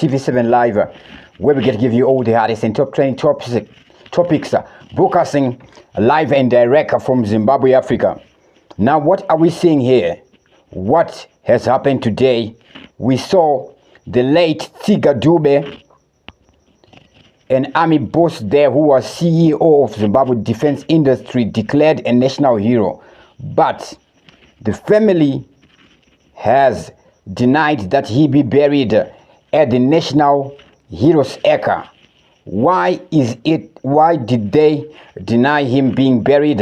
TV7 Live, where we get to give you all the hottest and top trending topics, broadcasting live and direct from Zimbabwe, Africa. Now, what are we seeing here? What has happened today? We saw the late Dexter Nduna, an army boss there who was CEO of Zimbabwe defense industry, declared a national hero. But the family has denied that he be buried at the National Heroes Acre. Why did they deny him being buried?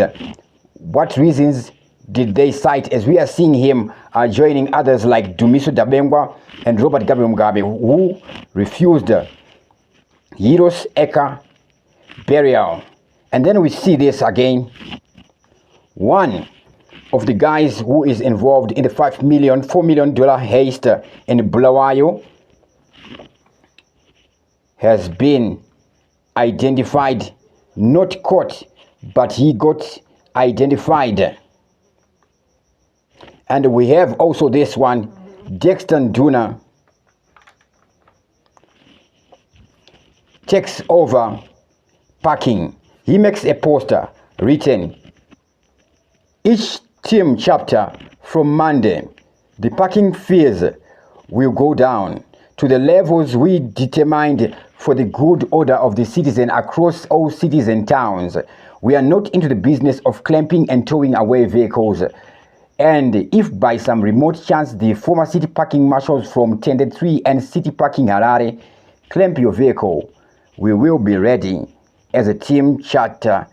What reasons did they cite, as we are seeing him joining others like Dumiso Dabengwa and Robert Gabriel Mugabe, who refused Heroes Acre burial? And then we see this again. One of the guys who is involved in the $4 million heist in Bulawayo has been identified, not caught, but he got identified. And we have also this one, Dexter Nduna takes over parking. He makes a poster written, "Each team chapter from Monday, the parking fees will go down to the levels we determined for the good order of the citizen across all cities and towns. We are not into the business of clamping and towing away vehicles. And if by some remote chance the former city parking marshals from Tended 3 and City Parking Harare clamp your vehicle, we will be ready as a team charter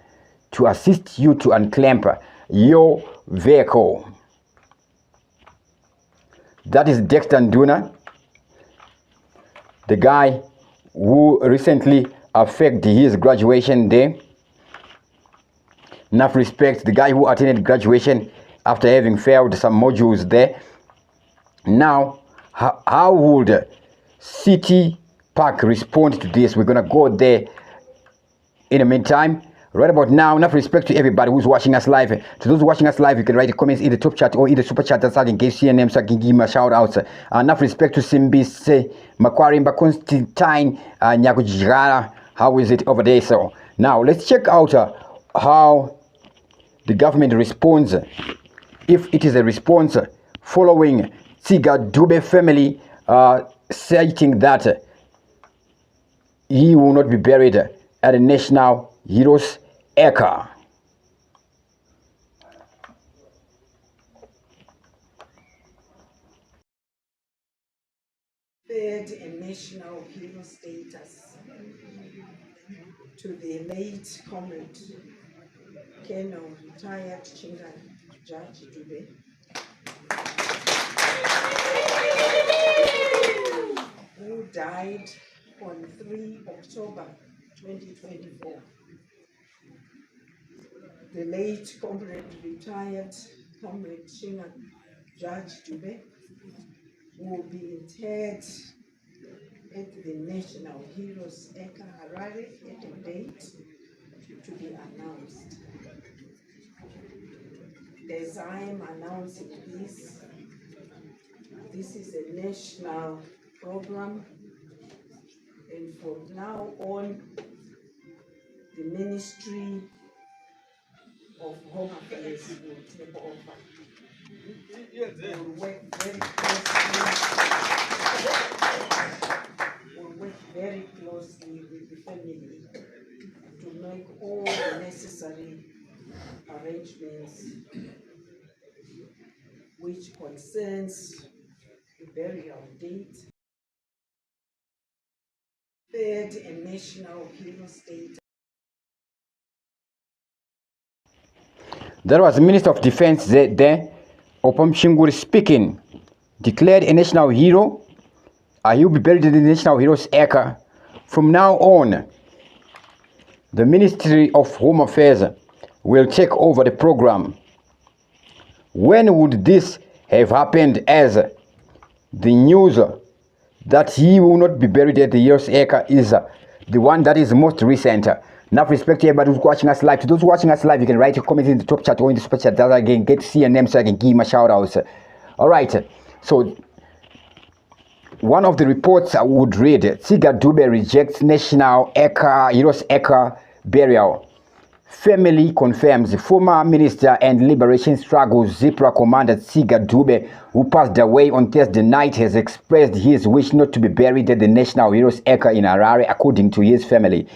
to assist you to unclamp your vehicle." That is Dexter Nduna, the guy who recently affected his graduation day. Enough respect, the guy who attended graduation after having failed some modules there. Now, how would City Park respond to this? We're gonna go there in the meantime. Right about now, enough respect to everybody who's watching us live. To those watching us live, you can write the comments in the top chat or in the super chat so I can give your name so I can give my shout outs. Enough respect to Simbise, Makwarimba, Constantine, Nyakujigara. How is it over there? So now let's check out how the government responds, if it is a response following Dexter Nduna family citing that he will not be buried at the National Heroes Acre. Conferred a national hero status to the late comrade, Colonel retired Chinga Judge Dube, who died on 3 October 2024. The late comrade, retired comrade Chinga Judge Dube, will be interred at the National Heroes Acre, Harare, at a date to be announced. As I am announcing this is a national program, and from now on, the Ministry of Home Affairs will take over. We'll work very closely with the family to make all the necessary arrangements which concerns the burial date, third and national hero state. That was the Minister of Defense there, Opam Shinguri speaking. Declared a national hero. He will be buried in the National Heroes Acre. From now on, the Ministry of Home Affairs will take over the program. When would this have happened, as the news that he will not be buried at the Heroes Acre is the one that is most recent? Enough respect to everybody who's watching us live. To those watching us live, you can write your comments in the top chat or in the super chat that I can get to see your name so I can give my shout outs. All right, so One of the reports would read, Tsiga Dube rejects National Heroes Acre burial. Family confirms former minister and liberation struggle Zipra commander Tsiga Dube, who passed away on Thursday night, has expressed his wish not to be buried at the National Heroes Acre in Harare, according to his family.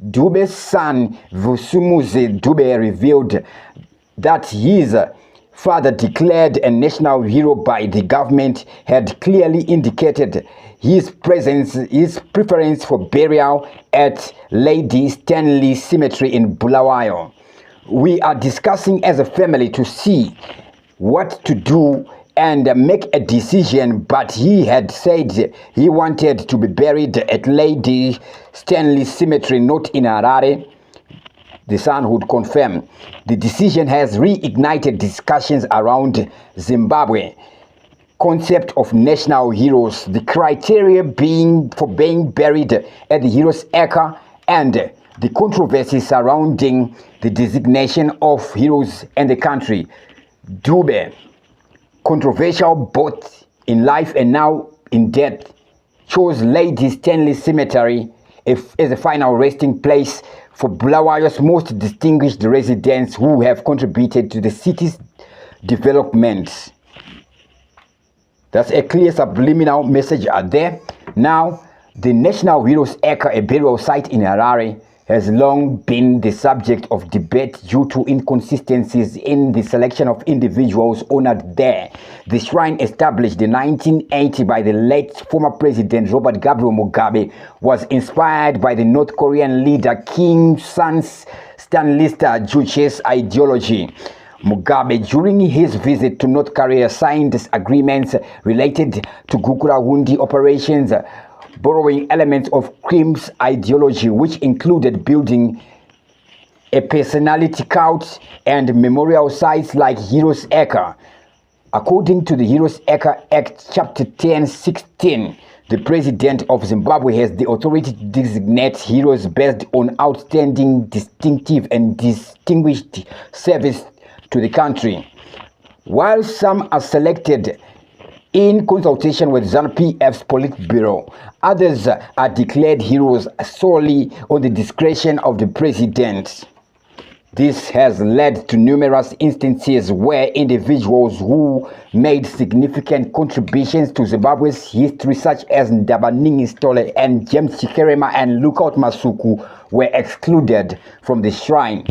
Dube's son, Vusumuzi Dube, revealed that his father, declared a national hero by the government, had clearly indicated his preference for burial at Lady Stanley Cemetery in Bulawayo. We are discussing as a family to see what to do and make a decision, but he had said he wanted to be buried at Lady Stanley Cemetery, not in Harare. The son would confirm the decision has reignited discussions around Zimbabwe concept of national heroes, the criteria for being buried at the Heroes Acre, and the controversy surrounding the designation of heroes in the country. Dube, controversial both in life and now in death, chose Lady Stanley Cemetery as a final resting place for Bulawayo's most distinguished residents who have contributed to the city's development. That's a clear subliminal message out there. Now, the National Heroes Acre, a burial site in Harare, has long been the subject of debate due to inconsistencies in the selection of individuals honored there. The shrine, established in 1980 by the late former President Robert Gabriel Mugabe, was inspired by the North Korean leader Kim San's Stalinist Juche's ideology. Mugabe, during his visit to North Korea, signed agreements related to Gukurahundi operations, borrowing elements of Kim's ideology, which included building a personality cult and memorial sites like Heroes Acre. According to the Heroes Acre Act, Chapter 10:16, the President of Zimbabwe has the authority to designate heroes based on outstanding, distinctive, and distinguished service to the country. While some are selected in consultation with ZANU-PF's Politburo, others are declared heroes solely on the discretion of the President. This has led to numerous instances where individuals who made significant contributions to Zimbabwe's history, such as Ndabaningi Stole and James Chikerema and Lookout Masuku, were excluded from the shrine.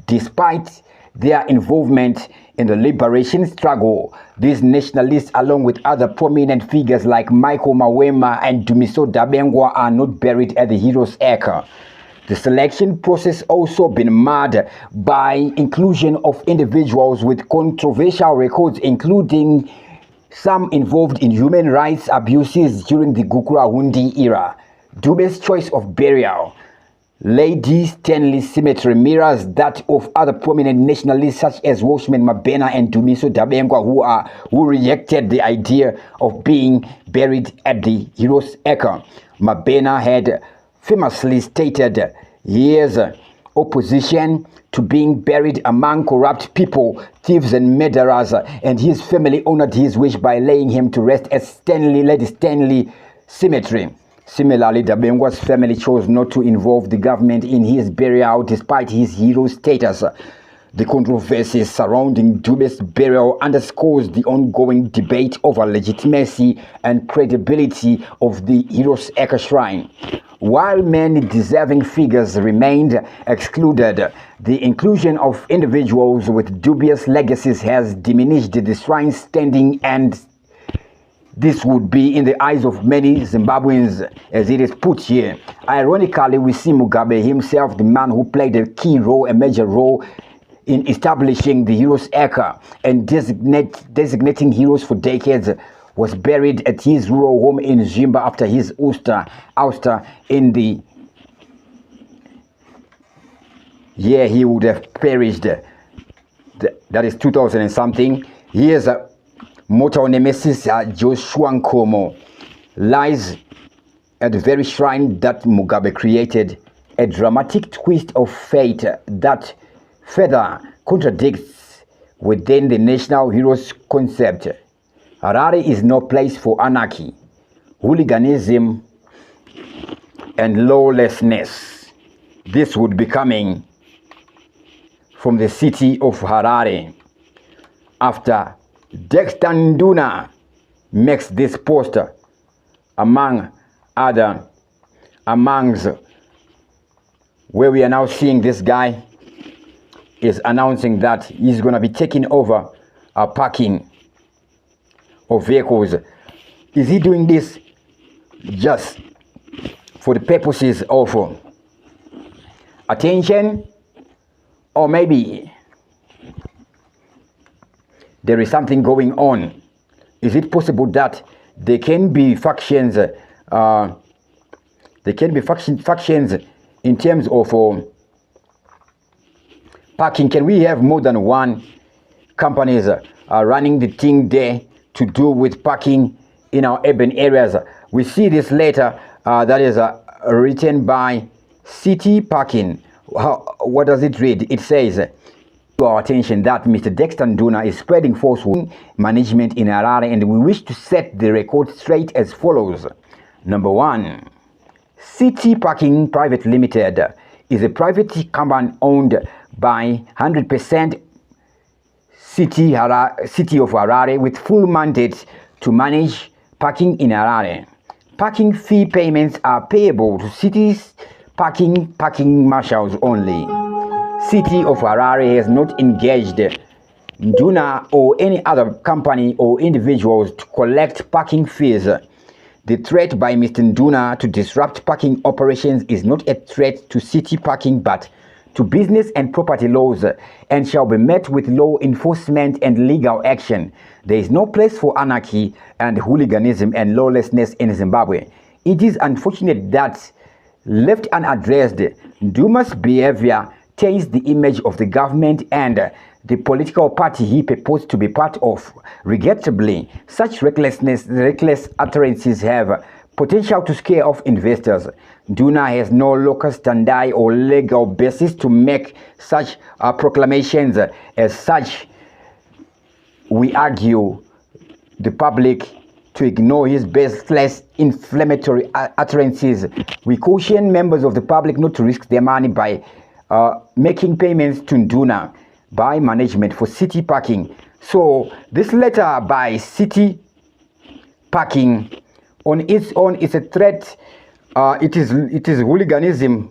Despite their involvement in the liberation struggle, these nationalists, along with other prominent figures like Michael Mawema and Dumiso Dabengwa, are not buried at the Heroes Acre. The selection process also been marred by inclusion of individuals with controversial records, including some involved in human rights abuses during the Gukurahundi era. Dube's choice of burial, Lady Stanley Cemetery, mirrors that of other prominent nationalists such as Watchman Mabena and Dumiso Dabengwa, who rejected the idea of being buried at the Heroes Acre. Mabena had famously stated his opposition to being buried among corrupt people, thieves and murderers, and his family honored his wish by laying him to rest at Lady Stanley Cemetery. Similarly, Dabengwa's family chose not to involve the government in his burial despite his hero status. The controversies surrounding Dube's burial underscores the ongoing debate over legitimacy and credibility of the Heroes Acre Shrine. While many deserving figures remained excluded, the inclusion of individuals with dubious legacies has diminished the shrine's standing, and this would be in the eyes of many Zimbabweans, as it is put here. Ironically, we see Mugabe himself, the man who played a major role in establishing the Heroes Acre and designating heroes for decades, was buried at his rural home in Zimba after his ouster in the year he would have perished. That is 2000 and something. Here's a mortal nemesis, Joshua Nkomo, lies at the very shrine that Mugabe created, a dramatic twist of fate that further contradicts within the national heroes concept. Harare is no place for anarchy. hooliganism and lawlessness. This would be coming from the city of Harare after Dexter Nduna makes this poster amongst where we are now seeing this guy is announcing that he's going to be taking over parking of vehicles. Is he doing this just for the purposes of attention, or maybe there is something going on? Is it possible that there can be factions? Factions in terms of parking. Can we have more than one companies running the thing there to do with parking in our urban areas? We see this letter that is written by City Parking. What does it read? It says, to our attention that Mr. Dexter Nduna is spreading falsehood management in Harare, and we wish to set the record straight as follows. Number one, City Parking Private Limited is a private company owned by 100% City of Harare with full mandate to manage parking in Harare. Parking fee payments are payable to city's parking marshals only. City of Harare has not engaged Nduna or any other company or individuals to collect parking fees. The threat by Mr. Nduna to disrupt parking operations is not a threat to city parking but to business and property laws, and shall be met with law enforcement and legal action. There is no place for anarchy and hooliganism and lawlessness in Zimbabwe. It is unfortunate that, left unaddressed, Nduna's behavior taints the image of the government and the political party he purports to be part of. Regrettably, such reckless utterances have potential to scare off investors. Nduna has no locus standi or legal basis to make such proclamations. As such, we argue the public to ignore his baseless inflammatory utterances. We caution members of the public not to risk their money by making payments to Nduna by management for city parking. So this letter by City Parking on its own is a threat. It is hooliganism.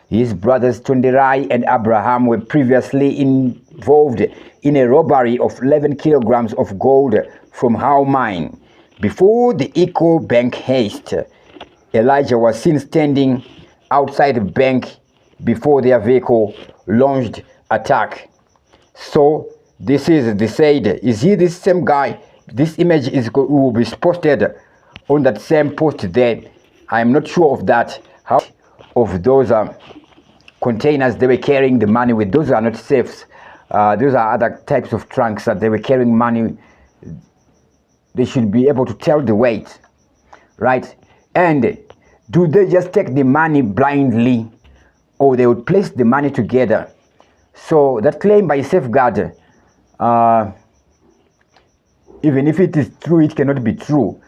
His brothers Tonderai and Abraham were previously involved in a robbery of 11 kilograms of gold from How Mine. Before the Acre bank heist, Elijah was seen standing outside the bank before their vehicle launched attack. So this is the said. Is he this same guy? This image will be posted on that same post there. I am not sure of that. How of those containers they were carrying the money with? Those are not safes. Those are other types of trunks that they were carrying money. They should be able to tell the weight, right? And do they just take the money blindly, or they would place the money together? So that claim by Safeguard, even if it is true, it cannot be true.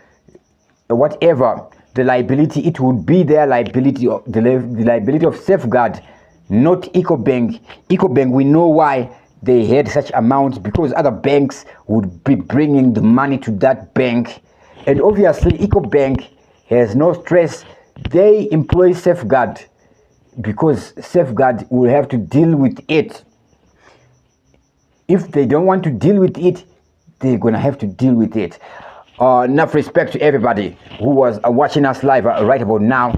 Whatever the liability, it would be their liability, the liability of Safeguard, not EcoBank. EcoBank, we know why they had such amounts, because other banks would be bringing the money to that bank, and obviously EcoBank has no stress. They employ Safeguard because Safeguard will have to deal with it. If they don't want to deal with it, they're gonna have to deal with it. Enough respect to everybody who was watching us live right about now.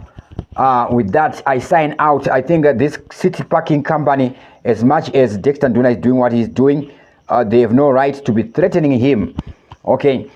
With that, I sign out. I think that this city parking company, as much as Dexter Nduna is doing what he's doing, they have no right to be threatening him. Okay,